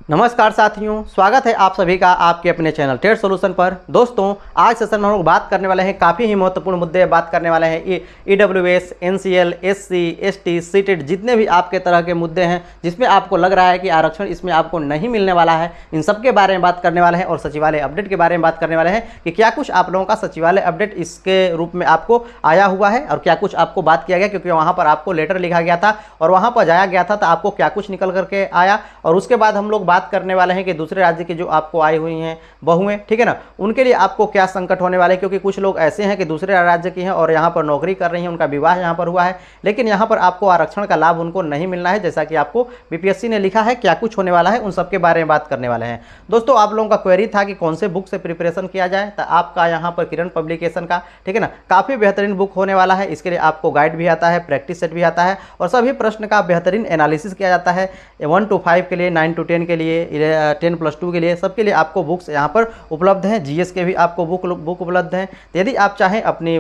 नमस्कार साथियों, स्वागत है आप सभी का आपके अपने चैनल ट्रेड सॉल्यूशन पर। दोस्तों, आज सेशन में हम लोग बात करने वाले हैं, काफ़ी ही महत्वपूर्ण मुद्दे बात करने वाले हैं। EWS, NCL, SC, ST, CTET जितने भी आपके तरह के मुद्दे हैं जिसमें आपको लग रहा है कि आरक्षण इसमें आपको नहीं मिलने वाला है, इन सब के बारे में बात करने वाले हैं। और सचिवालय अपडेट के बारे में बात करने वाले हैं कि क्या कुछ आप लोगों का सचिवालय अपडेट इसके रूप में आपको आया हुआ है और क्या कुछ आपको बात किया गया, क्योंकि वहाँ पर आपको लेटर लिखा गया था और वहाँ पर जाया गया था तो आपको क्या कुछ निकल करके आया। और उसके बाद हम लोग बात करने वाले हैं कि दूसरे राज्य की जो आपको आई हुई हैं बहुएं, ठीक है ना, उनके लिए आपको क्या संकट होने वाले हैं। क्योंकि कुछ लोग ऐसे हैं कि दूसरे राज्य की हैं और यहाँ पर नौकरी कर रही हैं, उनका विवाह यहाँ पर हुआ है, लेकिन यहाँ पर आपको आरक्षण का लाभ उनको नहीं मिलना है, जैसा कि आपको बीपीएससी ने लिखा है। क्या कुछ होने वाला है उन सब के बारे में बात करने वाले हैं। दोस्तों, आप लोगों का क्वेरी था कि कौन से बुक से प्रिपरेशन किया जाए, तो आपका यहाँ पर किरण पब्लिकेशन का, ठीक है ना, काफ़ी बेहतरीन बुक होने वाला है। इसके लिए आपको गाइड भी आता है, प्रैक्टिस सेट भी आता है और सभी प्रश्न का बेहतरीन एनालिसिस किया जाता है। 1 to 5 के लिए, 9 to 10 के लिए, 10+2 के लिए, सबके लिए आपको बुक्स यहाँ पर उपलब्ध हैं। जीएस के भी आपको बुक उपलब्ध हैं। तो यदि आप चाहें अपनी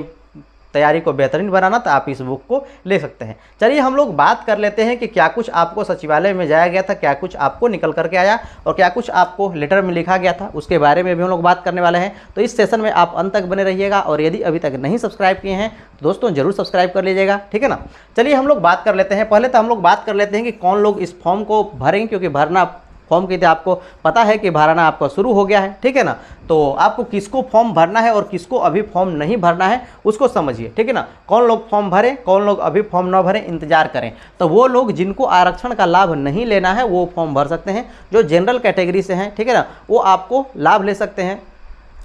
तैयारी को बेहतरीन बनाना तो आप इस बुक को ले सकते हैं। चलिए हम लोग बात कर लेते हैं कि क्या कुछ आपको सचिवालय में जाया गया था, क्या कुछ आपको निकल करके आया और क्या कुछ आपको लेटर में लिखा गया था, उसके बारे में भी हम लोग बात करने वाले हैं। तो इस सेशन में आप अंत तक बने रहिएगा और यदि अभी तक नहीं सब्सक्राइब किए हैं तो दोस्तों जरूर सब्सक्राइब कर लीजिएगा, ठीक है ना। चलिए हम लोग बात कर लेते हैं। पहले तो हम लोग बात कर लेते हैं कि कौन लोग इस फॉर्म को भरेंगे, क्योंकि भरना फॉर्म की आपको पता है कि भरना आपका शुरू हो गया है, ठीक है ना। तो आपको किसको फॉर्म भरना है और किसको अभी फॉर्म नहीं भरना है उसको समझिए, ठीक है ना। कौन लोग फॉर्म भरें, कौन लोग अभी फॉर्म ना भरें, इंतजार करें। तो वो लोग जिनको आरक्षण का लाभ नहीं लेना है वो फॉर्म भर सकते हैं। जो जनरल कैटेगरी से हैं, ठीक है ना, वो आपको लाभ ले सकते हैं।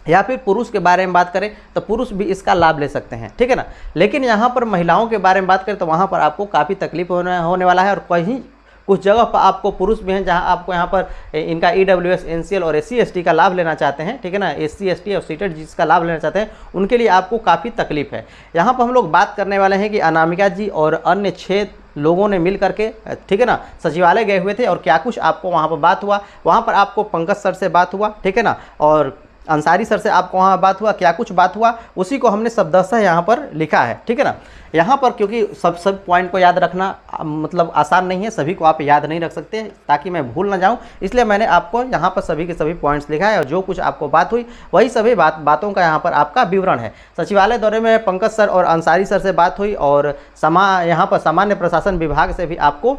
या फिर पुरुष के बारे में बात करें तो पुरुष भी इसका लाभ ले सकते हैं, ठीक है ना। लेकिन यहाँ पर महिलाओं के बारे में बात करें तो वहाँ पर आपको काफ़ी तकलीफ होने वाला है। और कहीं कुछ जगह पर आपको पुरुष भी हैं जहां आपको यहाँ पर इनका EWS, NCL और SC ST का लाभ लेना चाहते हैं, ठीक है ना। SC ST और सीटेट जिसका लाभ लेना चाहते हैं उनके लिए आपको काफ़ी तकलीफ है। यहाँ पर हम लोग बात करने वाले हैं कि अनामिका जी और अन्य 6 लोगों ने मिल करके, ठीक है ना, सचिवालय गए हुए थे और क्या कुछ आपको वहाँ पर बात हुआ। वहाँ पर आपको पंकज सर से बात हुआ, ठीक है ना, और अंसारी सर से आपको वहाँ बात हुआ। क्या कुछ बात हुआ उसी को हमने शब्दशः यहाँ पर लिखा है, ठीक है ना। यहाँ पर क्योंकि सब पॉइंट को याद रखना मतलब आसान नहीं है, सभी को आप याद नहीं रख सकते, ताकि मैं भूल ना जाऊँ, इसलिए मैंने आपको यहाँ पर सभी के सभी पॉइंट्स लिखा है। और जो कुछ आपको बात हुई वही सभी बातों का यहाँ पर आपका विवरण है। सचिवालय दौरे में पंकज सर और अंसारी सर से बात हुई और यहाँ पर सामान्य प्रशासन विभाग से भी आपको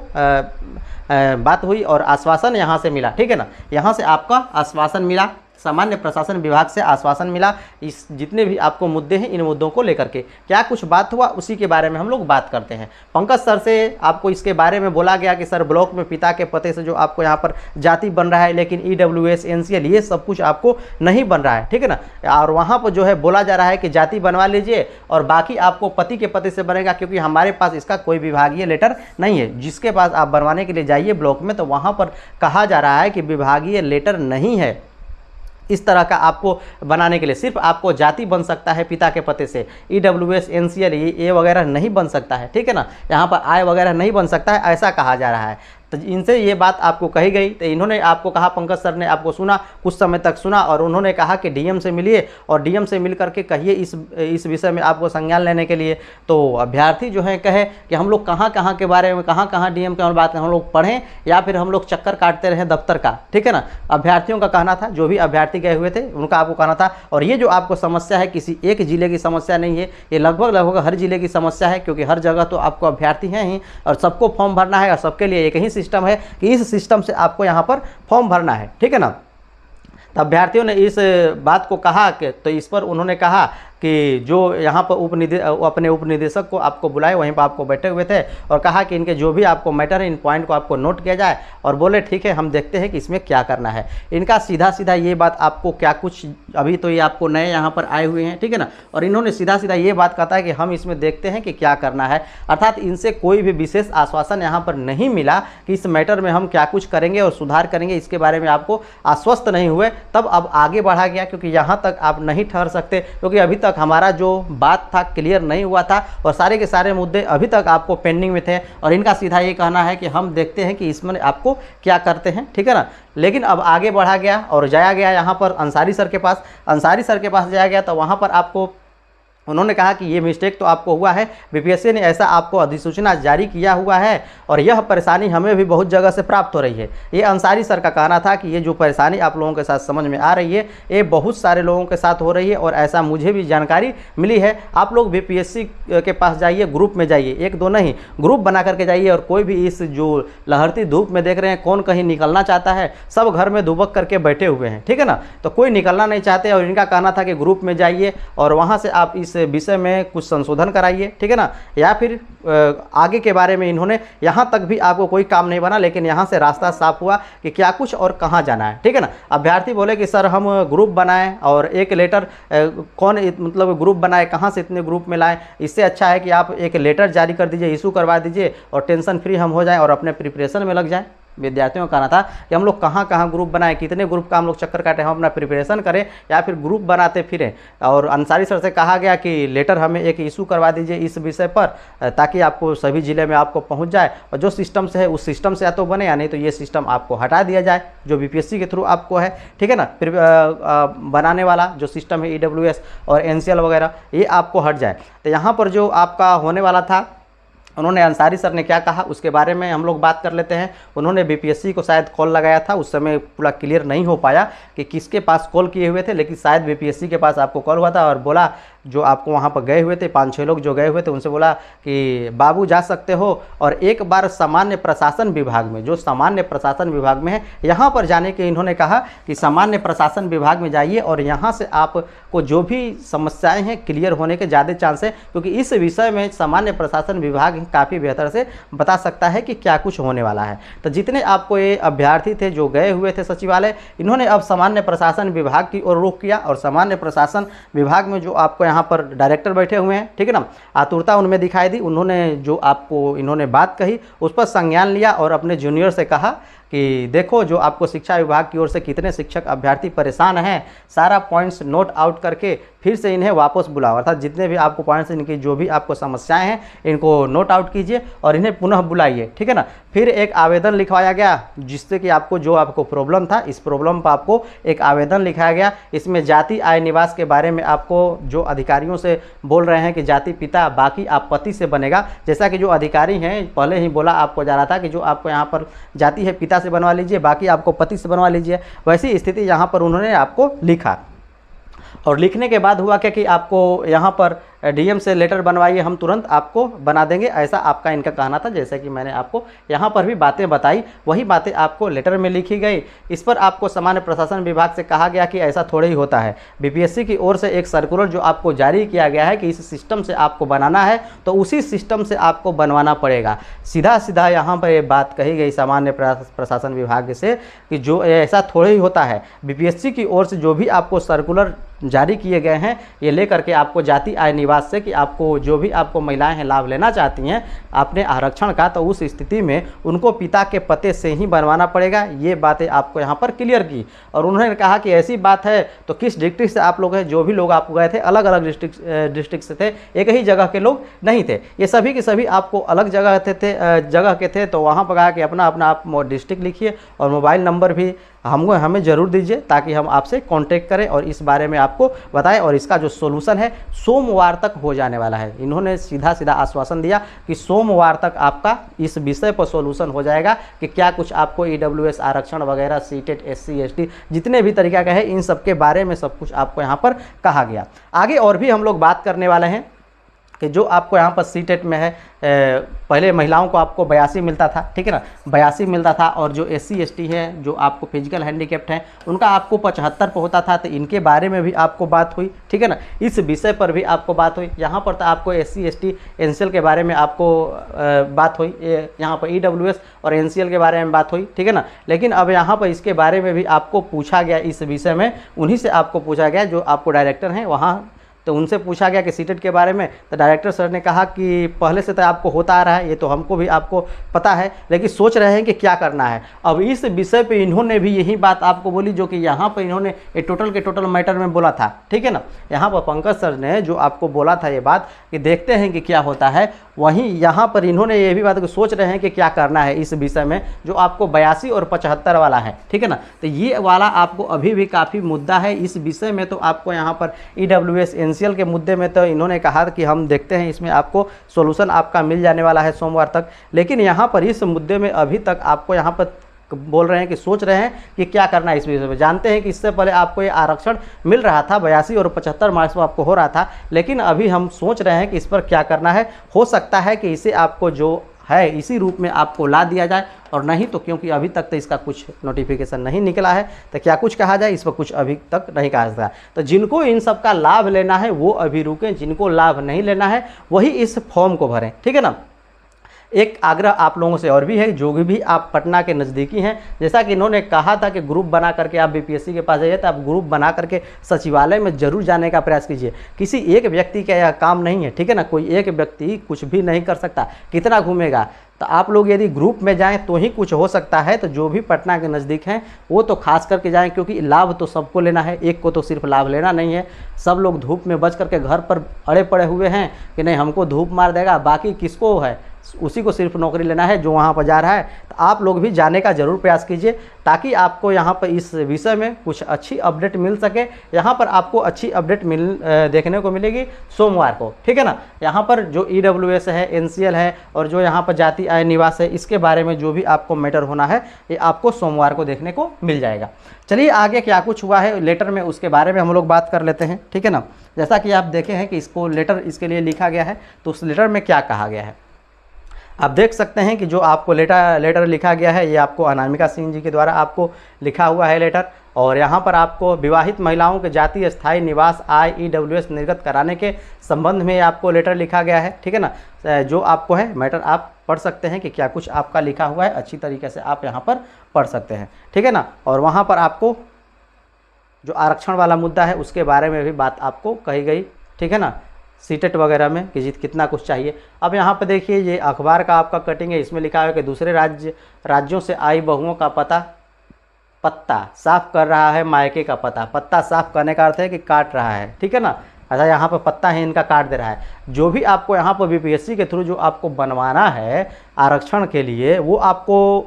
बात हुई और आश्वासन यहाँ से मिला, ठीक है ना। यहाँ से आपका आश्वासन मिला, सामान्य प्रशासन विभाग से आश्वासन मिला। इस जितने भी आपको मुद्दे हैं इन मुद्दों को लेकर के क्या कुछ बात हुआ उसी के बारे में हम लोग बात करते हैं। पंकज सर से आपको इसके बारे में बोला गया कि सर ब्लॉक में पिता के पते से जो आपको यहाँ पर जाति बन रहा है, लेकिन EWS, NCL ये सब कुछ आपको नहीं बन रहा है, ठीक है ना। और वहाँ पर जो है बोला जा रहा है कि जाति बनवा लीजिए और बाकी आपको पति के पते से बनेगा, क्योंकि हमारे पास इसका कोई विभागीय लेटर नहीं है। जिसके पास आप बनवाने के लिए जाइए ब्लॉक में तो वहाँ पर कहा जा रहा है कि विभागीय लेटर नहीं है इस तरह का आपको बनाने के लिए। सिर्फ आपको जाति बन सकता है पिता के पते से, EWS, NCL ये वगैरह नहीं बन सकता है, ठीक है ना। यहाँ पर आय वगैरह नहीं बन सकता है, ऐसा कहा जा रहा है। तो इनसे ये बात आपको कही गई तो इन्होंने आपको कहा, पंकज सर ने आपको सुना, कुछ समय तक सुना और उन्होंने कहा कि डीएम से मिलिए और डीएम से मिल करके कहिए इस विषय में आपको संज्ञान लेने के लिए। तो अभ्यर्थी जो है कहे कि हम लोग कहाँ के बारे में, कहाँ डीएम के बात हम लोग पढ़ें या फिर हम लोग चक्कर काटते रहें दफ्तर का, ठीक है ना। अभ्यर्थियों का कहना था, जो भी अभ्यर्थी गए हुए थे उनका आपको कहना था। और ये जो आपको समस्या है किसी एक जिले की समस्या नहीं है, ये लगभग हर जिले की समस्या है, क्योंकि हर जगह तो आपको अभ्यर्थी हैं ही और सबको फॉर्म भरना है और सबके लिए एक ही सिस्टम है कि इस सिस्टम से आपको यहाँ पर फॉर्म भरना है, ठीक है ना। तो अभ्यर्थियों ने इस बात को कहा कि तो इस पर उन्होंने कहा कि जो यहाँ पर अपने उप निदेशक को आपको बुलाए, वहीं पर आपको बैठे हुए थे और कहा कि इनके जो भी आपको मैटर है इन पॉइंट को आपको नोट किया जाए और बोले ठीक है हम देखते हैं कि इसमें क्या करना है। इनका सीधा ये बात आपको क्या कुछ, अभी तो ये आपको नए यहाँ पर आए हुए हैं, ठीक है ना, और इन्होंने सीधा ये बात कहा है कि हम इसमें देखते हैं कि क्या करना है। अर्थात इनसे कोई भी विशेष आश्वासन यहाँ पर नहीं मिला कि इस मैटर में हम क्या कुछ करेंगे और सुधार करेंगे, इसके बारे में आपको आश्वस्त नहीं हुए। तब अब आगे बढ़ा गया, क्योंकि यहाँ तक आप नहीं ठहर सकते, क्योंकि अभी तक हमारा जो बात था क्लियर नहीं हुआ था और सारे के सारे मुद्दे अभी तक आपको पेंडिंग में थे। और इनका सीधा ये कहना है कि हम देखते हैं कि इसमें आपको क्या करते हैं, ठीक है ना। लेकिन अब आगे बढ़ा गया और जाया गया यहाँ पर अंसारी सर के पास। अंसारी सर के पास जाया गया तो वहाँ पर आपको उन्होंने कहा कि ये मिस्टेक तो आपको हुआ है, बीपीएससी ने ऐसा आपको अधिसूचना जारी किया हुआ है और यह परेशानी हमें भी बहुत जगह से प्राप्त हो रही है। ये अंसारी सर का कहना था कि ये जो परेशानी आप लोगों के साथ समझ में आ रही है ये बहुत सारे लोगों के साथ हो रही है और ऐसा मुझे भी जानकारी मिली है। आप लोग बीपीएससी के पास जाइए, ग्रुप में जाइए, एक दो नहीं ग्रुप बना करके जाइए और कोई भी इस जो लहरती धूप में देख रहे हैं कौन कहीं निकलना चाहता है, सब घर में दुबक करके बैठे हुए हैं, ठीक है ना। तो कोई निकलना नहीं चाहते और इनका कहना था कि ग्रुप में जाइए और वहाँ से आप इस विषय में कुछ संशोधन कराइए, ठीक है ना। या फिर आगे के बारे में इन्होंने यहाँ तक भी आपको कोई काम नहीं बना, लेकिन यहाँ से रास्ता साफ हुआ कि क्या कुछ और कहाँ जाना है, ठीक है ना। अभ्यर्थी बोले कि सर हम ग्रुप बनाएं और एक लेटर कौन मतलब ग्रुप बनाए, कहाँ से इतने ग्रुप में लाएं, इससे अच्छा है कि आप एक लेटर जारी कर दीजिए, इशू करवा दीजिए और टेंशन फ्री हम हो जाएं और अपने प्रिपरेशन में लग जाएं। विद्यार्थियों का कहना था कि हम लोग कहाँ कहाँ ग्रुप बनाएं, कितने ग्रुप का हम लोग चक्कर काटें, हम अपना प्रिपरेशन करें या फिर ग्रुप बनाते फिरें। और अंसारी सर से कहा गया कि लेटर हमें एक इशू करवा दीजिए इस विषय पर, ताकि आपको सभी ज़िले में आपको पहुंच जाए और जो सिस्टम से है उस सिस्टम से या तो बने या नहीं तो ये सिस्टम आपको हटा दिया जाए जो बीपीएससी के थ्रू आपको है, ठीक है ना। फिर बनाने वाला जो सिस्टम है ईडब्ल्यूएस और एनसीएल वगैरह ये आपको हट जाए। तो यहाँ पर जो आपका होने वाला था, उन्होंने अंसारी सर ने क्या कहा उसके बारे में हम लोग बात कर लेते हैं। उन्होंने बीपीएससी को शायद कॉल लगाया था, उस समय पूरा क्लियर नहीं हो पाया कि किसके पास कॉल किए हुए थे, लेकिन शायद बीपीएससी के पास आपको कॉल हुआ था और बोला, जो आपको वहाँ पर गए हुए थे 5-6 लोग जो गए हुए थे उनसे बोला कि बाबू जा सकते हो और एक बार सामान्य प्रशासन विभाग में, जो सामान्य प्रशासन विभाग में है यहाँ पर जाने के इन्होंने कहा कि सामान्य प्रशासन विभाग में जाइए और यहाँ से आपको जो भी समस्याएं हैं क्लियर होने के ज़्यादा चांस है, क्योंकि इस विषय में सामान्य प्रशासन विभाग काफ़ी बेहतर से बता सकता है कि क्या कुछ होने वाला है। तो जितने आपको ये अभ्यर्थी थे जो गए हुए थे सचिवालय, इन्होंने अब सामान्य प्रशासन विभाग की ओर रुख किया और सामान्य प्रशासन विभाग में जो आपको यहाँ पर डायरेक्टर बैठे हुए हैं, ठीक है ना, आतुरता उनमें दिखाई दी। उन्होंने जो आपको इन्होंने बात कही उस पर संज्ञान लिया और अपने जूनियर से कहा कि देखो जो आपको शिक्षा विभाग की ओर से कितने शिक्षक अभ्यर्थी परेशान हैं, सारा पॉइंट्स नोट आउट करके फिर से इन्हें वापस बुलाओ, अर्थात जितने भी आपको पॉइंट्स इनकी जो भी आपको समस्याएं हैं इनको नोट आउट कीजिए और इन्हें पुनः बुलाइए, ठीक है ना। फिर एक आवेदन लिखवाया गया जिससे कि आपको जो आपको प्रॉब्लम था इस प्रॉब्लम पर आपको एक आवेदन लिखाया गया। इसमें जाति आय निवास के बारे में आपको जो अधिकारियों से बोल रहे हैं कि जाति पिता बाकी आप पति से बनेगा, जैसा कि जो अधिकारी हैं पहले ही बोला आपको जा रहा था कि जो आपको यहाँ पर जाति है पिता से बनवा लीजिए, बाकी आपको पति से बनवा लीजिए, वैसी स्थिति यहाँ पर उन्होंने आपको लिखा। और लिखने के बाद हुआ क्या कि आपको यहाँ पर डीएम से लेटर बनवाइए, हम तुरंत आपको बना देंगे, ऐसा आपका इनका कहना था। जैसे कि मैंने आपको यहाँ पर भी बातें बताई वही बातें आपको लेटर में लिखी गई। इस पर आपको सामान्य प्रशासन विभाग से कहा गया कि ऐसा थोड़ा ही होता है, बीपीएससी की ओर से एक सर्कुलर जो आपको जारी किया गया है कि इस सिस्टम से आपको बनाना है तो उसी सिस्टम से आपको बनवाना पड़ेगा। सीधा सीधा यहाँ पर ये बात कही गई सामान्य प्रशासन विभाग से कि जो ऐसा थोड़ा ही होता है, बीपीएससी की ओर से जो भी आपको सर्कुलर जारी किए गए हैं ये लेकर के आपको जाति आय निवास से कि आपको जो भी आपको महिलाएं हैं लाभ लेना चाहती हैं अपने आरक्षण का, तो उस स्थिति में उनको पिता के पते से ही बनवाना पड़ेगा। ये बातें आपको यहाँ पर क्लियर की और उन्होंने कहा कि ऐसी बात है तो किस डिस्ट्रिक्ट से आप लोग हैं, जो भी लोग आप गए थे अलग अलग डिस्ट्रिक्ट से थे, एक ही जगह के लोग नहीं थे, ये सभी के सभी आपको अलग जगह के थे। तो वहाँ पर कहा कि अपना अपना आप डिस्ट्रिक्ट लिखिए और मोबाइल नंबर भी हमें ज़रूर दीजिए ताकि हम आपसे कांटेक्ट करें और इस बारे में आपको बताएं और इसका जो सोल्यूशन है सोमवार तक हो जाने वाला है। इन्होंने सीधा सीधा आश्वासन दिया कि सोमवार तक आपका इस विषय पर सोल्यूशन हो जाएगा कि क्या कुछ आपको ईडब्ल्यूएस आरक्षण वगैरह सीटेट एससी एसटी जितने भी तरीका का है इन सब के बारे में सब कुछ आपको यहाँ पर कहा गया। आगे और भी हम लोग बात करने वाले हैं कि जो आपको यहाँ पर सीटेट में है, पहले महिलाओं को आपको 82 मिलता था, ठीक है ना, 82 मिलता था और जो एससी एसटी है जो आपको फिजिकल हैंडीकैप्ड हैं उनका आपको 75 पर होता था। तो इनके बारे में भी आपको बात हुई, ठीक है ना, इस विषय पर भी आपको बात हुई। यहाँ पर तो आपको एससी एसटी एनसीएल के बारे में आपको बात हुई, यहाँ पर ईडब्ल्यूएस और एनसीएल के बारे में बात हुई, ठीक है ना। लेकिन अब यहाँ पर इसके बारे में भी आपको पूछा गया, इस विषय में उन्हीं से आपको पूछा गया जो आपको डायरेक्टर हैं वहाँ, तो उनसे पूछा गया कि सीटेट के बारे में। तो डायरेक्टर सर ने कहा कि पहले से तो आपको होता आ रहा है, ये तो हमको भी आपको पता है, लेकिन सोच रहे हैं कि क्या करना है। अब इस विषय पे इन्होंने भी यही बात आपको बोली जो कि यहाँ पर इन्होंने ये टोटल के टोटल मैटर में बोला था, ठीक है ना। यहाँ पर पंकज सर ने जो आपको बोला था ये बात कि देखते हैं कि क्या होता है, वहीं यहाँ पर इन्होंने ये भी बात को सोच रहे हैं कि क्या करना है इस विषय में, जो आपको 82 और 75 वाला है, ठीक है ना। तो ये वाला आपको अभी भी काफ़ी मुद्दा है इस विषय में। तो आपको यहाँ पर EWS NCL के मुद्दे में तो इन्होंने कहा कि हम देखते हैं, इसमें आपको सोल्यूशन आपका मिल जाने वाला है सोमवार तक। लेकिन यहाँ पर इस मुद्दे में अभी तक आपको यहाँ पर बोल रहे हैं कि सोच रहे हैं कि क्या करना है इस विषय में। जानते हैं कि इससे पहले आपको ये आरक्षण मिल रहा था, 82 और 75 मार्क्स में आपको हो रहा था, लेकिन अभी हम सोच रहे हैं कि इस पर क्या करना है। हो सकता है कि इसे आपको जो है इसी रूप में आपको ला दिया जाए, और नहीं तो क्योंकि अभी तक तो इसका कुछ नोटिफिकेशन नहीं निकला है, तो क्या कुछ कहा जाए इस पर कुछ अभी तक नहीं कहा जाता। तो जिनको इन सब का लाभ लेना है वो अभी रुकें, जिनको लाभ नहीं लेना है वही इस फॉर्म को भरें, ठीक है ना। एक आग्रह आप लोगों से और भी है, जो भी आप पटना के नज़दीकी हैं, जैसा कि इन्होंने कहा था कि ग्रुप बना करके आप BPSC के पास जाइए, तो आप ग्रुप बना करके सचिवालय में जरूर जाने का प्रयास कीजिए। किसी एक व्यक्ति का यह काम नहीं है, ठीक है ना। कोई एक व्यक्ति कुछ भी नहीं कर सकता, कितना घूमेगा। तो आप लोग यदि ग्रुप में जाएं तो ही कुछ हो सकता है। तो जो भी पटना के नज़दीक हैं वो तो खास करके जाएं, क्योंकि लाभ तो सबको लेना है, एक को तो सिर्फ लाभ लेना नहीं है। सब लोग धूप में बच करके घर पर अड़े पड़े हुए हैं कि नहीं हमको धूप मार देगा, बाकी किसको है, उसी को सिर्फ नौकरी लेना है जो वहाँ पर जा रहा है। तो आप लोग भी जाने का ज़रूर प्रयास कीजिए, ताकि आपको यहाँ पर इस विषय में कुछ अच्छी अपडेट मिल सके। यहाँ पर आपको अच्छी अपडेट देखने को मिलेगी सोमवार को, ठीक है ना। यहाँ पर जो EWS है, NCL है, और जो यहाँ पर जाति आय निवास है, इसके बारे में जो भी आपको मैटर होना है ये आपको सोमवार को देखने को मिल जाएगा। चलिए आगे क्या कुछ हुआ है लेटर में, उसके बारे में हम लोग बात कर लेते हैं, ठीक है ना। जैसा कि आप देखे हैं कि इसको लेटर इसके लिए लिखा गया है, तो उस लेटर में क्या कहा गया है आप देख सकते हैं कि जो आपको लेटर लिखा गया है ये आपको अनामिका सिंह जी के द्वारा आपको लिखा हुआ है लेटर। और यहाँ पर आपको विवाहित महिलाओं के जातीय स्थायी निवास आय EWS निर्गत कराने के संबंध में आपको लेटर लिखा गया है, ठीक है ना। जो आपको है मैटर आप पढ़ सकते हैं कि क्या कुछ आपका लिखा हुआ है, अच्छी तरीके से आप यहाँ पर पढ़ सकते हैं, ठीक है ना। और वहाँ पर आपको जो आरक्षण वाला मुद्दा है उसके बारे में भी बात आपको कही गई, ठीक है ना, सीटेट वगैरह में कि कितना कुछ चाहिए। अब यहाँ पर देखिए ये अखबार का आपका कटिंग है, इसमें लिखा है कि दूसरे राज्यों से आई बहुओं का पत्ता साफ कर रहा है मायके का पता। पत्ता साफ करने का अर्थ है कि काट रहा है, ठीक है ना। अच्छा यहाँ पर पत्ता है इनका काट दे रहा है। जो भी आपको यहाँ पर BPSC के थ्रू जो आपको बनवाना है आरक्षण के लिए, वो आपको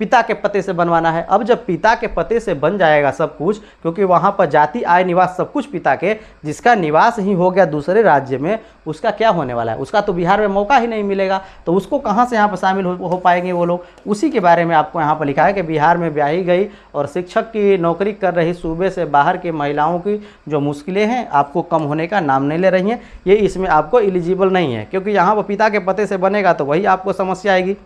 पिता के पते से बनवाना है। अब जब पिता के पते से बन जाएगा सब कुछ, क्योंकि वहाँ पर जाति आय निवास सब कुछ पिता के, जिसका निवास ही हो गया दूसरे राज्य में, उसका क्या होने वाला है, उसका तो बिहार में मौका ही नहीं मिलेगा। तो उसको कहाँ से यहाँ पर शामिल हो पाएंगे वो लोग। उसी के बारे में आपको यहाँ पर लिखा है कि बिहार में ब्याही गई और शिक्षक की नौकरी कर रही सूबे से बाहर की महिलाओं की जो मुश्किलें हैं आपको कम होने का नाम नहीं ले रही हैं, ये इसमें आपको एलिजिबल नहीं है। क्योंकि यहाँ पर पिता के पते से बनेगा तो वही आपको समस्या आएगी।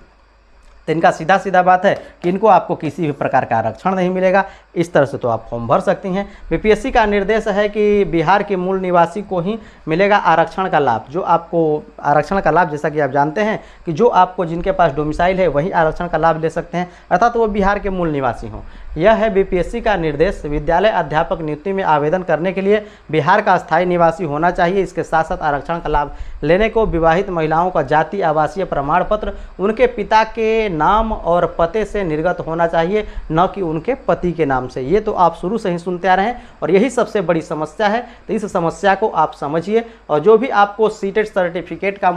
तो इनका सीधा सीधा बात है कि इनको आपको किसी भी प्रकार का आरक्षण नहीं मिलेगा। इस तरह से तो आप फॉर्म भर सकती हैं। BPSC का निर्देश है कि बिहार के मूल निवासी को ही मिलेगा आरक्षण का लाभ। जो आपको आरक्षण का लाभ, जैसा कि आप जानते हैं कि जो आपको जिनके पास डोमिसाइल है वही आरक्षण का लाभ ले सकते हैं, अर्थात वो बिहार के मूल निवासी हों। यह है BPSC का निर्देश। विद्यालय अध्यापक नियुक्ति में आवेदन करने के लिए बिहार का स्थायी निवासी होना चाहिए। इसके साथ साथ आरक्षण का लाभ लेने को विवाहित महिलाओं का जाति आवासीय प्रमाण पत्र उनके पिता के नाम और पते से निर्गत होना चाहिए, न कि उनके पति के नाम से। ये तो आप शुरू से ही सुनते आ रहे हैं और यही सबसे बड़ी समस्या है। तो इस समस्या को आप समझिए। और जो भी आपको सीटेट सर्टिफिकेट का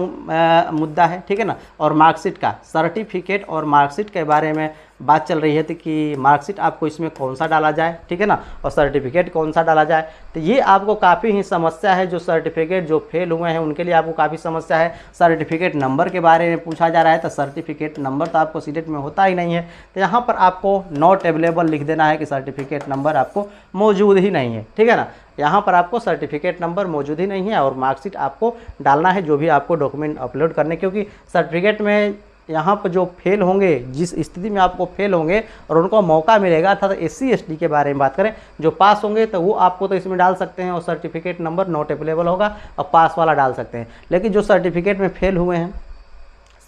मुद्दा है, ठीक है ना, और मार्कशीट का, सर्टिफिकेट और मार्कशीट के बारे में बात चल रही है थी कि मार्कशीट आपको इसमें कौन सा डाला जाए, ठीक है ना, और सर्टिफिकेट कौन सा डाला जाए। तो ये आपको काफ़ी ही समस्या है। जो सर्टिफिकेट जो फेल हुए हैं उनके लिए आपको काफ़ी समस्या है। सर्टिफिकेट नंबर के बारे में पूछा जा रहा है, तो सर्टिफिकेट नंबर तो आपको सीटेट में होता ही नहीं है। तो यहाँ पर आपको नॉट अवेलेबल लिख देना है कि सर्टिफिकेट नंबर आपको मौजूद ही नहीं है, ठीक है ना। यहाँ पर आपको सर्टिफिकेट नंबर मौजूद ही नहीं है और मार्कशीट आपको डालना है, जो भी आपको डॉक्यूमेंट अपलोड करने, क्योंकि सर्टिफिकेट में यहाँ पर जो फेल होंगे, जिस स्थिति में आपको फेल होंगे और उनको मौका मिलेगा, अर्थात SC ST के बारे में बात करें, जो पास होंगे तो वो आपको तो इसमें डाल सकते हैं और सर्टिफिकेट नंबर नॉट अवेलेबल होगा और पास वाला डाल सकते हैं। लेकिन जो सर्टिफिकेट में फेल हुए हैं,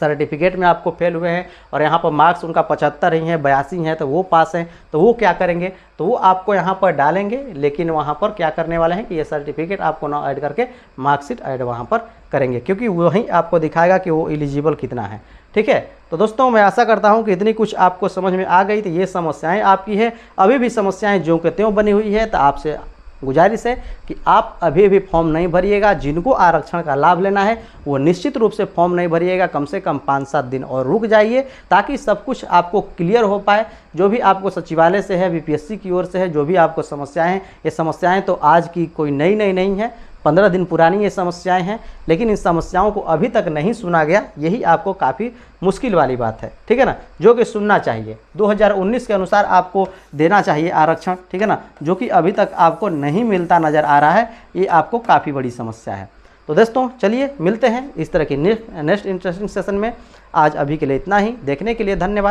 सर्टिफिकेट में आपको फेल हुए हैं और यहाँ पर मार्क्स उनका 75 ही हैं, 82 हैं, तो वो पास हैं, तो वो क्या करेंगे, तो वो आपको यहाँ पर डालेंगे। लेकिन वहाँ पर क्या करने वाले हैं कि ये सर्टिफिकेट आपको ना ऐड करके मार्कशीट ऐड वहाँ पर करेंगे, क्योंकि वहीं आपको दिखाएगा कि वो एलिजिबल कितना है, ठीक है। तो दोस्तों मैं आशा करता हूँ कि इतनी कुछ आपको समझ में आ गई। तो ये समस्याएं आपकी है, अभी भी समस्याएं ज्यों के त्यों बनी हुई है। तो आपसे गुजारिश है कि आप अभी भी फॉर्म नहीं भरिएगा। जिनको आरक्षण का लाभ लेना है वो निश्चित रूप से फॉर्म नहीं भरिएगा, कम से कम 5-7 दिन और रुक जाइए ताकि सब कुछ आपको क्लियर हो पाए। जो भी आपको सचिवालय से है, बीपीएससी की ओर से है, जो भी आपको समस्याएं हैं, ये समस्याएं तो आज की कोई नई नहीं है, 15 दिन पुरानी ये समस्याएं हैं, लेकिन इन समस्याओं को अभी तक नहीं सुना गया। यही आपको काफ़ी मुश्किल वाली बात है, ठीक है ना, जो कि सुनना चाहिए। 2019 के अनुसार आपको देना चाहिए आरक्षण, ठीक है ना, जो कि अभी तक आपको नहीं मिलता नज़र आ रहा है। ये आपको काफ़ी बड़ी समस्या है। तो दोस्तों चलिए मिलते हैं इस तरह की नेक्स्ट इंटरेस्टिंग सेशन में। आज अभी के लिए इतना ही। देखने के लिए धन्यवाद।